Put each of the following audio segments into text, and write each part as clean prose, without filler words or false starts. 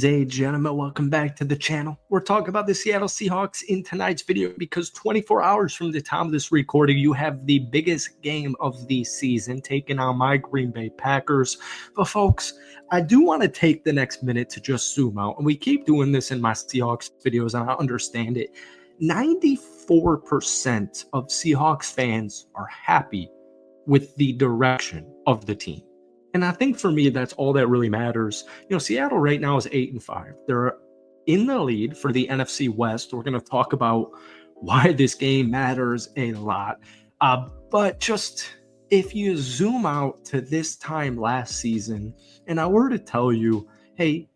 Hey, gentlemen, welcome back to the channel. We're talking about the Seattle Seahawks in tonight's video because 24 hours from the time of this recording, you have the biggest game of the season taking on my Green Bay Packers. But folks, I do want to take the next minute to just zoom out, and we keep doing this in my Seahawks videos, and I understand it. 94% of Seahawks fans are happy with the direction of the team. And I think for me, that's all that really matters. Seattle right now is 8-5. They're in the lead for the NFC West. We're going to talk about why this game matters a lot. But just if you zoom out to this time last season, and I were to tell you, hey,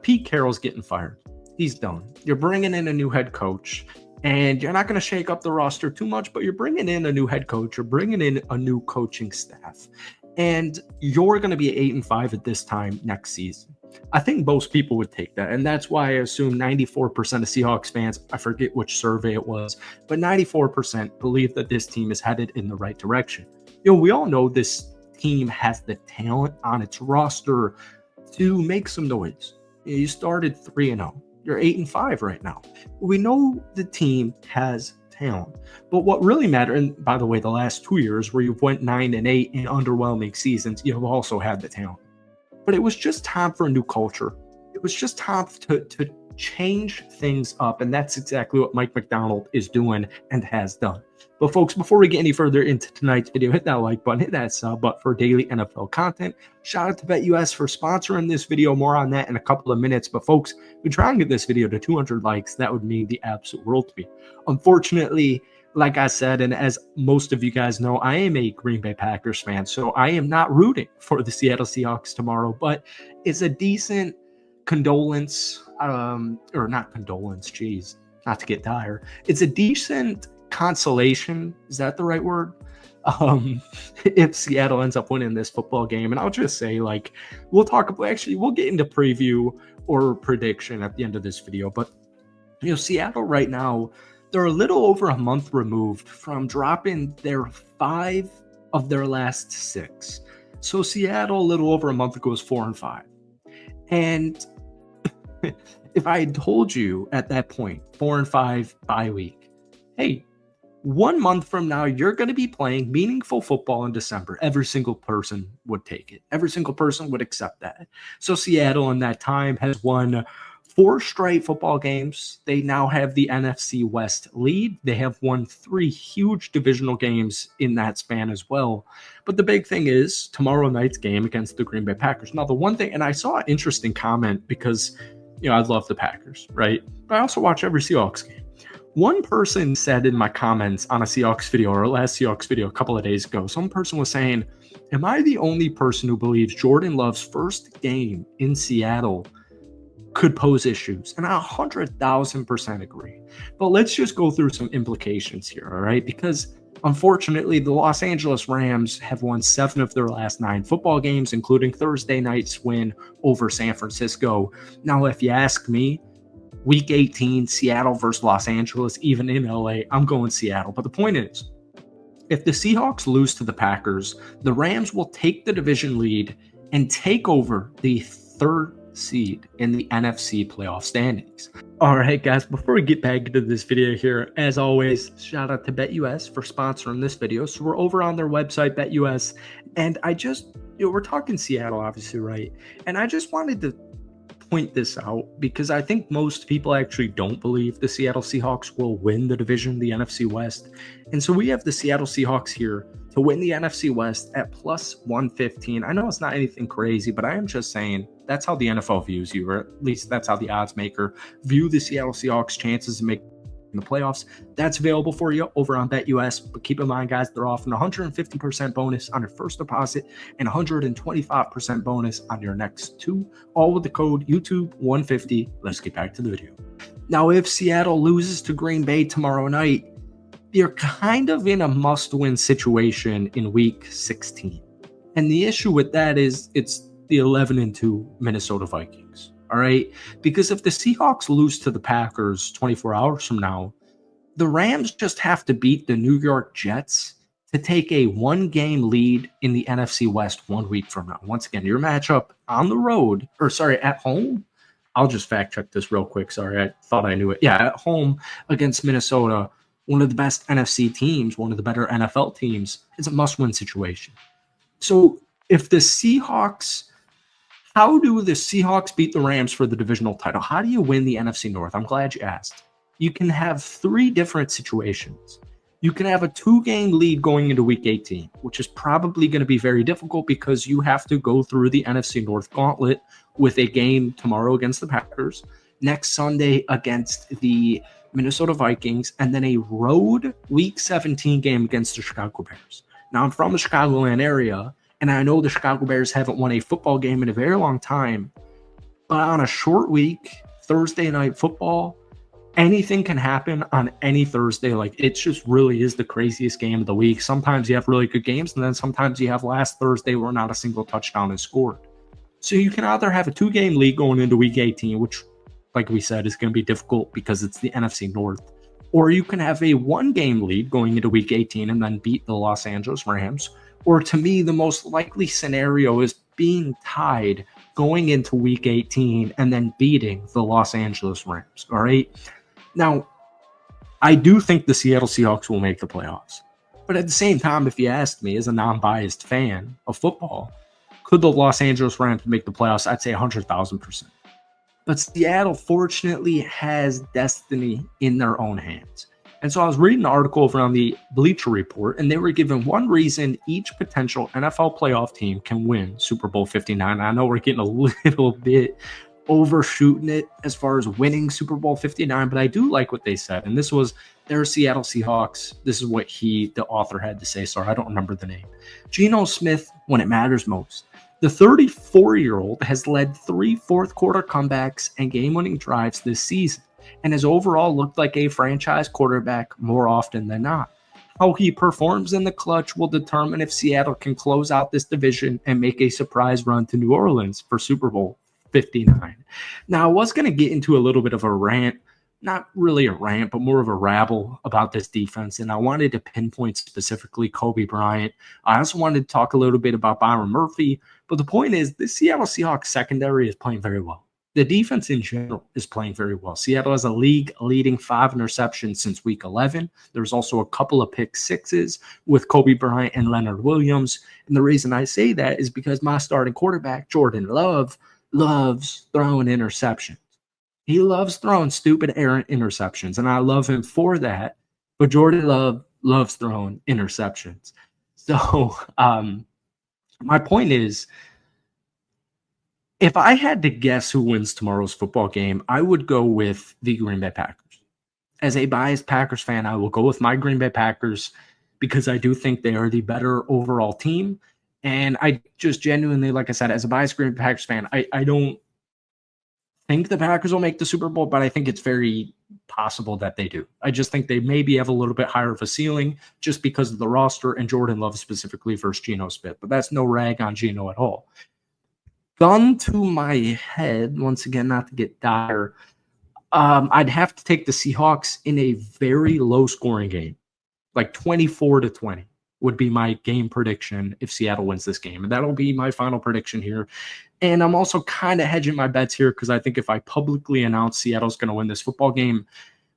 Pete Carroll's getting fired. He's done. You're bringing in a new head coach. And you're not going to shake up the roster too much, but you're bringing in a new head coach. You're bringing in a new coaching staff. And you're going to be 8-5 at this time next season. I think most people would take that. And that's why I assume 94% of Seahawks fans, I forget which survey it was, but 94% believe that this team is headed in the right direction. We all know this team has the talent on its roster to make some noise. You started 3-0. You're 8-5 right now. We know the team has talent, but what really matters, and by the way, the last 2 years where you've went 9-8 in underwhelming seasons, you've also had the talent. But it was just time for a new culture. It was just time to change things up, and that's exactly what Mike Macdonald is doing and has done. But folks, before we get any further into tonight's video, hit that like button, hit that sub button for daily NFL content. Shout out to BetUS for sponsoring this video. More on that in a couple of minutes. But folks, we try and get this video to 200 likes. That would mean the absolute world to me. Unfortunately, like I said, and as most of you guys know, I am a Green Bay Packers fan, so I am not rooting for the Seattle Seahawks tomorrow, but it's a decent condolence, or not condolence, geez, not to get dire. It's a decent consolation, is that the right word? If Seattle ends up winning this football game. And I'll just say, we'll get into preview or prediction at the end of this video. But Seattle right now, they're a little over a month removed from dropping their 5 of their last 6. So Seattle a little over a month ago was 4-5. And if I had told you at that point, 4-5 bye week, hey, 1 month from now, you're going to be playing meaningful football in December. Every single person would take it. Every single person would accept that. So Seattle in that time has won 4 straight football games. They now have the NFC West lead. They have won 3 huge divisional games in that span as well. But the big thing is tomorrow night's game against the Green Bay Packers. Now, the one thing, and I saw an interesting comment because, I love the Packers, right? But I also watch every Seahawks game. One person said in my comments on a Seahawks video, or a last Seahawks video a couple of days ago, some person was saying, am I the only person who believes Jordan Love's first game in Seattle could pose issues? And I 100,000% agree. But let's just go through some implications here, all right? Because unfortunately, the Los Angeles Rams have won 7 of their last 9 football games, including Thursday night's win over San Francisco. Now, if you ask me, Week 18, Seattle versus Los Angeles, even in LA, I'm going Seattle. But the point is, if the Seahawks lose to the Packers, the Rams will take the division lead and take over the 3rd seed in the NFC playoff standings. All right, guys, before we get back into this video here, as always, shout out to BetUS for sponsoring this video. So we're over on their website, BetUS, and I just, we're talking Seattle, obviously, right? And I just wanted to point this out because I think most people actually don't believe the Seattle Seahawks will win the division, the NFC West. And so we have the Seattle Seahawks here to win the NFC West at plus 115. I know it's not anything crazy, but I am just saying that's how the NFL views you, or at least that's how the odds maker view the Seattle Seahawks chances to make the playoffs. That's available for you over on BetUS. But keep in mind, guys, they're offering 150% bonus on your first deposit and 125% bonus on your next 2, all with the code YouTube150. Let's get back to the video. Now, if Seattle loses to Green Bay tomorrow night, you're kind of in a must-win situation in Week 16. And the issue with that is it's the 11-2 Minnesota Vikings. All right, because if the Seahawks lose to the Packers 24 hours from now, the Rams just have to beat the New York Jets to take a 1-game lead in the NFC West 1 week from now. Once again, your matchup on the road, or sorry, at home I'll just fact check this real quick. Sorry, I thought I knew it. Yeah, at home against Minnesota, one of the best NFC teams, one of the better NFL teams. It's a must-win situation. So if the Seahawks, how do the Seahawks beat the Rams for the divisional title? How do you win the NFC North? I'm glad you asked. You can have three different situations. You can have a 2-game lead going into week 18, which is probably going to be very difficult because you have to go through the NFC North gauntlet with a game tomorrow against the Packers, next Sunday against the Minnesota Vikings, and then a road week 17 game against the Chicago Bears. Now, I'm from the Chicagoland area, and I know the Chicago Bears haven't won a football game in a very long time, but on a short week, Thursday night football, anything can happen on any Thursday. Like, it just really is the craziest game of the week. Sometimes you have really good games, and then sometimes you have last Thursday where not a single touchdown is scored. So you can either have a 2-game lead going into week 18, which, like we said, is going to be difficult because it's the NFC North, or you can have a 1-game lead going into week 18 and then beat the Los Angeles Rams. Or to me, the most likely scenario is being tied going into week 18 and then beating the Los Angeles Rams. All right. Now, I do think the Seattle Seahawks will make the playoffs. But at the same time, if you asked me as a non-biased fan of football, could the Los Angeles Rams make the playoffs? I'd say 100,000%. But Seattle, fortunately, has destiny in their own hands. And so I was reading an article over on the Bleacher Report, and they were given one reason each potential NFL playoff team can win Super Bowl 59. I know we're getting a little bit overshooting it as far as winning Super Bowl 59, but I do like what they said. And this was their Seattle Seahawks. This is what the author had to say. Sorry, I don't remember the name. Geno Smith, when it matters most. The 34-year-old has led 3 fourth-quarter comebacks and game-winning drives this season, and has overall looked like a franchise quarterback more often than not. How he performs in the clutch will determine if Seattle can close out this division and make a surprise run to New Orleans for Super Bowl 59. Now, I was going to get into a little bit of a rant, not really a rant, but more of a rabble about this defense, and I wanted to pinpoint specifically Kobe Bryant. I also wanted to talk a little bit about Byron Murphy, but the point is the Seattle Seahawks secondary is playing very well. The defense in general is playing very well. Seattle has a league-leading 5 interceptions since week 11. There's also a couple of pick sixes with Kobe Bryant and Leonard Williams. And the reason I say that is because my starting quarterback, Jordan Love, loves throwing interceptions. He loves throwing stupid, errant interceptions, and I love him for that. But Jordan Love loves throwing interceptions. So my point is, if I had to guess who wins tomorrow's football game, I would go with the Green Bay Packers. As a biased Packers fan, I will go with my Green Bay Packers because I do think they are the better overall team. And I just genuinely, like I said, as a biased Green Bay Packers fan, I don't think the Packers will make the Super Bowl, but I think it's very possible that they do. I just think they maybe have a little bit higher of a ceiling just because of the roster and Jordan Love specifically versus Geno Smith. But that's no rag on Geno at all. Gun to my head, once again, not to get dire, I'd have to take the Seahawks in a very low-scoring game, like 24-20 would be my game prediction if Seattle wins this game. And that'll be my final prediction here. And I'm also kind of hedging my bets here because I think if I publicly announce Seattle's going to win this football game,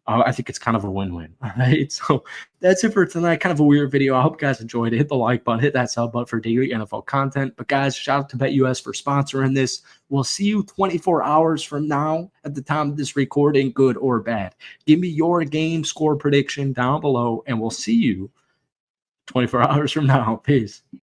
I think it's kind of a win-win. All right. So that's it for tonight. Kind of a weird video. I hope you guys enjoyed it. Hit the like button, hit that sub button for daily NFL content. But guys, shout out to BetUS for sponsoring this. We'll see you 24 hours from now at the time of this recording, good or bad. Give me your game score prediction down below, and we'll see you 24 hours from now. Peace.